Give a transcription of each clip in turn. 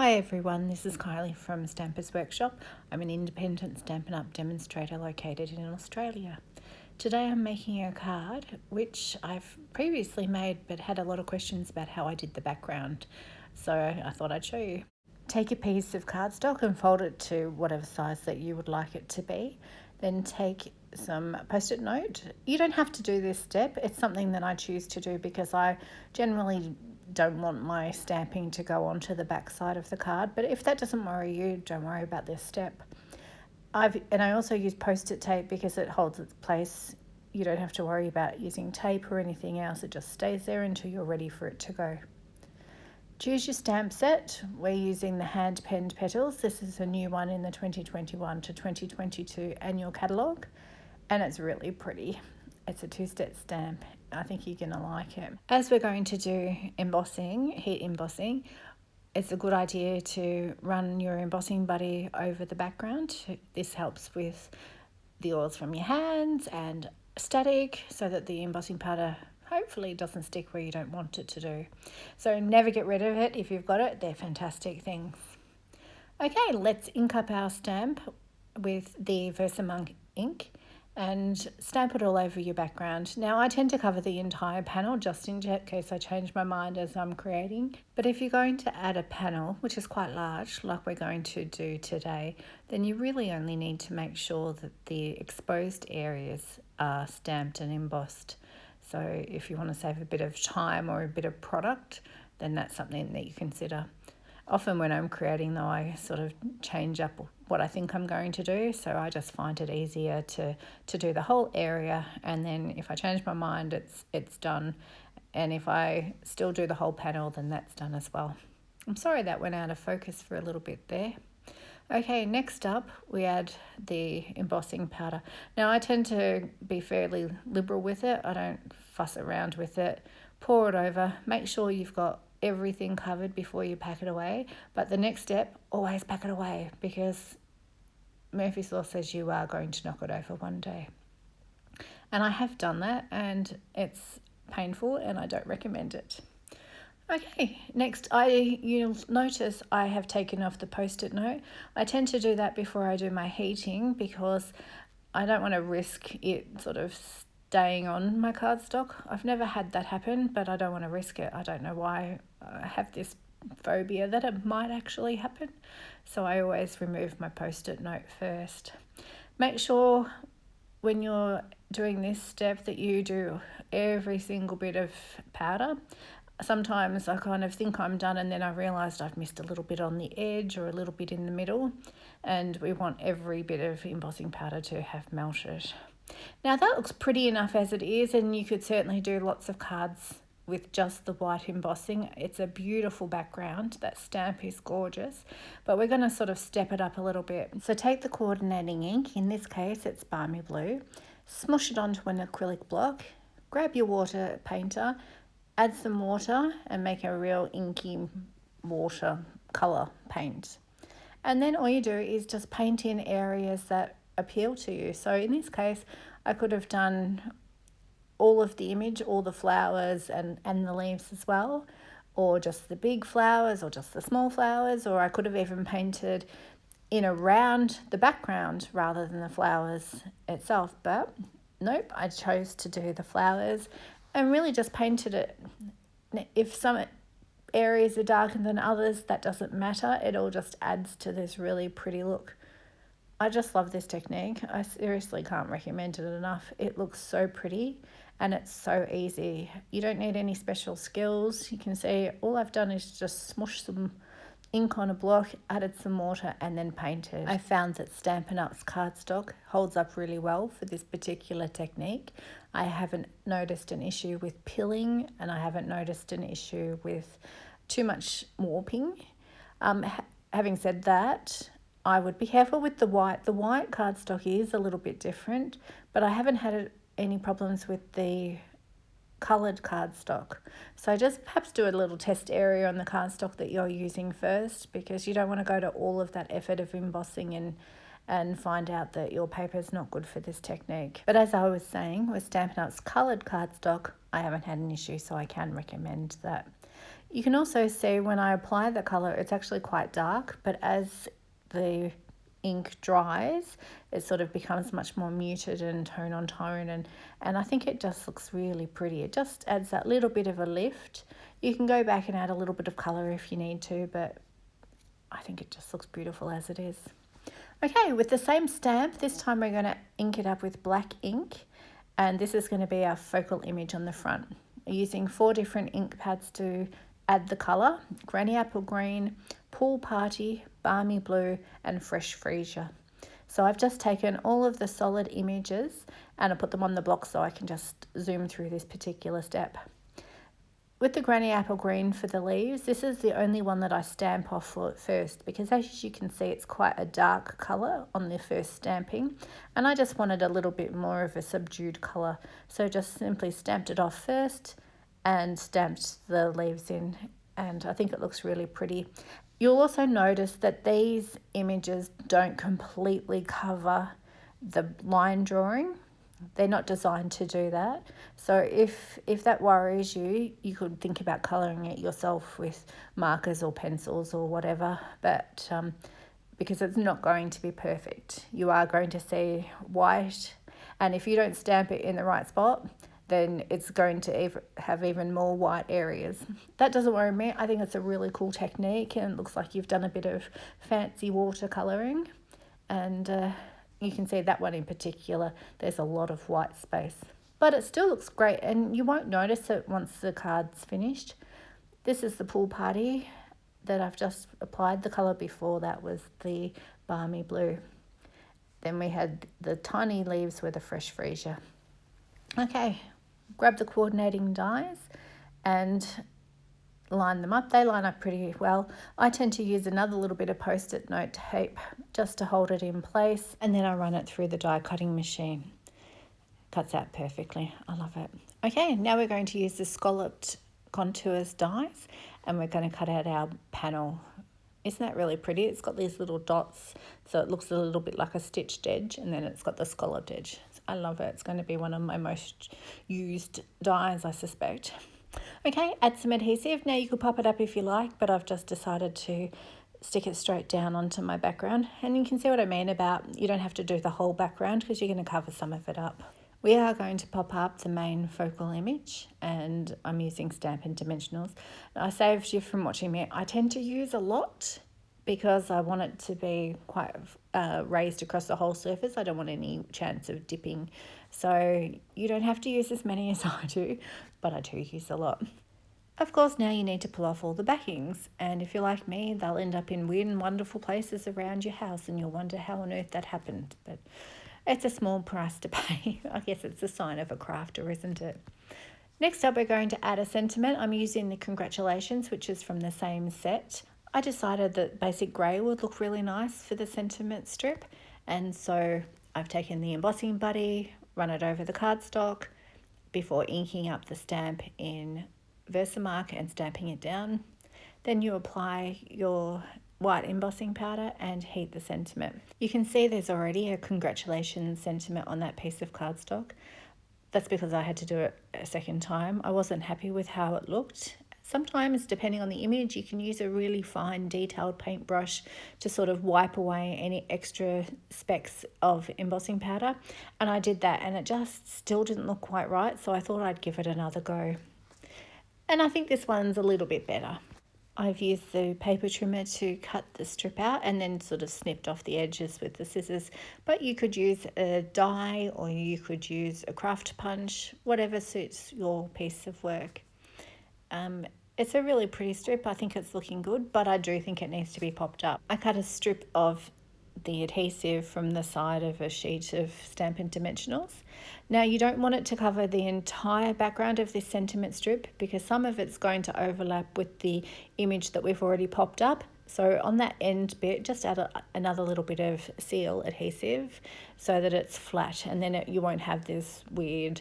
Hi everyone, this is Kylie from Stampers Workshop. I'm an independent Stampin' Up! Demonstrator located in Australia. Today I'm making a card which I've previously made but had a lot of questions about how I did the background, so I thought I'd show you. Take a piece of cardstock and fold it to whatever size that you would like it to be. Then take some post-it note. You don't have to do this step. It's something that I choose to do because I generally don't want my stamping to go onto the back side of the card, but if that doesn't worry you, don't worry about this step. I also use post-it tape because it holds its place. You don't have to worry about using tape or anything else. It just stays there until you're ready for it to go. Choose your stamp set. We're using the hand-penned petals. This is a new one in the 2021 to 2022 annual catalogue, and it's really pretty. It's a two-step stamp. I think you're going to like it. As we're going to do embossing, heat embossing, it's a good idea to run your embossing buddy over the background. This helps with the oils from your hands and static so that the embossing powder hopefully doesn't stick where you don't want it to do. So never get rid of it if you've got it. They're fantastic things. Okay, let's ink up our stamp with the Versamark ink and stamp it all over your background. Now I tend to cover the entire panel just in case I change my mind as I'm creating. But if you're going to add a panel, which is quite large, like we're going to do today, then you really only need to make sure that the exposed areas are stamped and embossed. So if you want to save a bit of time or a bit of product, then that's something that you consider. Often when I'm creating though, I sort of change up what I think I'm going to do, so I just find it easier to do the whole area, and then if I change my mind, it's done, and if I still do the whole panel, then that's done as well. I'm sorry that went out of focus for a little bit there. Okay, next up we add the embossing powder. Now I tend to be fairly liberal with it. I don't fuss around with it. Pour it over. Make sure you've got everything covered before you pack it away. But the next step, always pack it away, because Murphy's Law says you are going to knock it over one day. And I have done that, and it's painful, and I don't recommend it. Okay, next you'll notice I have taken off the post-it note. I tend to do that before I do my heating because I don't want to risk it sort of staying on my cardstock. I've never had that happen, but I don't want to risk it. I don't know why I have this phobia that it might actually happen. So I always remove my post-it note first. Make sure when you're doing this step that you do every single bit of powder. Sometimes I kind of think I'm done and then I realised I've missed a little bit on the edge or a little bit in the middle, and we want every bit of embossing powder to have melted. Now that looks pretty enough as it is, and you could certainly do lots of cards with just the white embossing. It's a beautiful background. That stamp is gorgeous, but we're going to sort of step it up a little bit. So take the coordinating ink, in this case it's Balmy Blue, smush it onto an acrylic block, grab your water painter, add some water and make a real inky water colour paint. And then all you do is just paint in areas that appeal to you. So in this case, I could have done all of the image, all the flowers and the leaves as well, or just the big flowers or just the small flowers, or I could have even painted in around the background rather than the flowers itself. But nope, I chose to do the flowers and really just painted it. If some areas are darker than others, that doesn't matter. It all just adds to this really pretty look. I just love this technique. I seriously can't recommend it enough. It looks so pretty and it's so easy. You don't need any special skills. You can see all I've done is just smush some ink on a block, added some water and then painted. I found that Stampin' Up's cardstock holds up really well for this particular technique. I haven't noticed an issue with pilling, and I haven't noticed an issue with too much warping. Having said that, I would be careful with the white. The white cardstock is a little bit different, but I haven't had any problems with the coloured cardstock. So just perhaps do a little test area on the cardstock that you're using first, because you don't want to go to all of that effort of embossing and find out that your paper is not good for this technique. But as I was saying, with Stampin' Up's coloured cardstock, I haven't had an issue, so I can recommend that. You can also see when I apply the colour, it's actually quite dark, but as the ink dries, it sort of becomes much more muted and tone on tone, and I think it just looks really pretty. It just adds that little bit of a lift. You can go back and add a little bit of colour if you need to, but I think it just looks beautiful as it is. Okay, with the same stamp, this time we're going to ink it up with black ink, and this is going to be our focal image on the front. We're using 4 different ink pads to add the colour: Granny Apple Green, Pool Party, Balmy Blue and Fresh Freesia. So I've just taken all of the solid images and I put them on the block so I can just zoom through this particular step. With the Granny Apple Green for the leaves, this is the only one that I stamp off first, because as you can see it's quite a dark colour on the first stamping, and I just wanted a little bit more of a subdued colour, so just simply stamped it off first and stamped the leaves in, and I think it looks really pretty. You'll also notice that these images don't completely cover the line drawing. They're not designed to do that. So if that worries you, you could think about colouring it yourself with markers or pencils or whatever, but because it's not going to be perfect. You are going to see white, and if you don't stamp it in the right spot, then it's going to have even more white areas. That doesn't worry me. I think it's a really cool technique, and it looks like you've done a bit of fancy watercolouring, and you can see that one in particular, there's a lot of white space. But it still looks great, and you won't notice it once the card's finished. This is the Pool Party that I've just applied. The colour before that was the Balmy Blue. Then we had the tiny leaves with the Fresh Freesia. Okay, grab the coordinating dies and line them up. They line up pretty well. I tend to use another little bit of post-it note tape just to hold it in place, and then I run it through the die cutting machine. Cuts out perfectly. I love it. Okay, now we're going to use the Scalloped Contours dies, and we're going to cut out our panel. Isn't that really pretty? It's got these little dots, so it looks a little bit like a stitched edge, and then it's got the scalloped edge. I love it. It's going to be one of my most used dies, I suspect. Okay, add some adhesive. Now you could pop it up if you like, but I've just decided to stick it straight down onto my background. And you can see what I mean about you don't have to do the whole background because you're going to cover some of it up. We are going to pop up the main focal image, and I'm using Stampin' Dimensionals. I saved you from watching me. I tend to use a lot because I want it to be quite raised across the whole surface. I don't want any chance of dipping. So you don't have to use as many as I do, but I do use a lot. Of course, now you need to pull off all the backings, and if you're like me, they'll end up in weird and wonderful places around your house, and you'll wonder how on earth that happened. But it's a small price to pay. I guess it's a sign of a crafter, isn't it? Next up, we're going to add a sentiment. I'm using the Congratulations, which is from the same set. I decided that basic grey would look really nice for the sentiment strip, and so I've taken the embossing buddy, run it over the cardstock before inking up the stamp in Versamark and stamping it down. Then you apply your white embossing powder and heat the sentiment. You can see there's already a congratulations sentiment on that piece of cardstock. That's because I had to do it a second time. I wasn't happy with how it looked. Sometimes, depending on the image, you can use a really fine detailed paintbrush to sort of wipe away any extra specks of embossing powder. And I did that and it just still didn't look quite right, so I thought I'd give it another go. And I think this one's a little bit better. I've used the paper trimmer to cut the strip out and then sort of snipped off the edges with the scissors. But you could use a die or you could use a craft punch, whatever suits your piece of work. It's a really pretty strip. I think it's looking good, but I do think it needs to be popped up. I cut a strip of the adhesive from the side of a sheet of Stampin' Dimensionals. Now you don't want it to cover the entire background of this sentiment strip because some of it's going to overlap with the image that we've already popped up. So on that end bit, just add another little bit of seal adhesive so that it's flat, and then you won't have this weird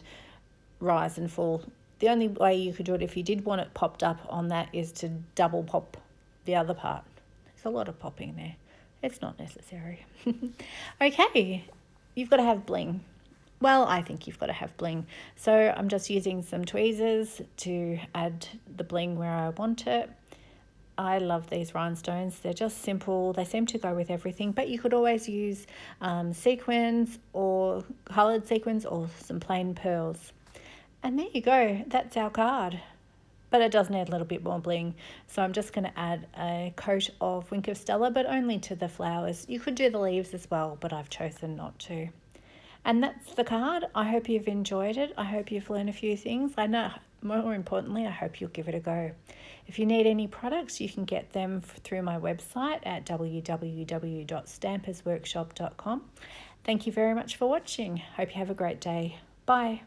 rise and fall. The only way you could do it if you did want it popped up on that is to double pop the other part. There's a lot of popping there. It's not necessary. Okay, you've got to have bling. Well, I think you've got to have bling. So I'm just using some tweezers to add the bling where I want it. I love these rhinestones. They're just simple. They seem to go with everything, but you could always use sequins or coloured sequins or some plain pearls. And there you go. That's our card. But it does need a little bit more bling. So I'm just going to add a coat of Wink of Stella, but only to the flowers. You could do the leaves as well, but I've chosen not to. And that's the card. I hope you've enjoyed it. I hope you've learned a few things. I know, more importantly, I hope you'll give it a go. If you need any products, you can get them through my website at www.stampersworkshop.com. Thank you very much for watching. Hope you have a great day. Bye.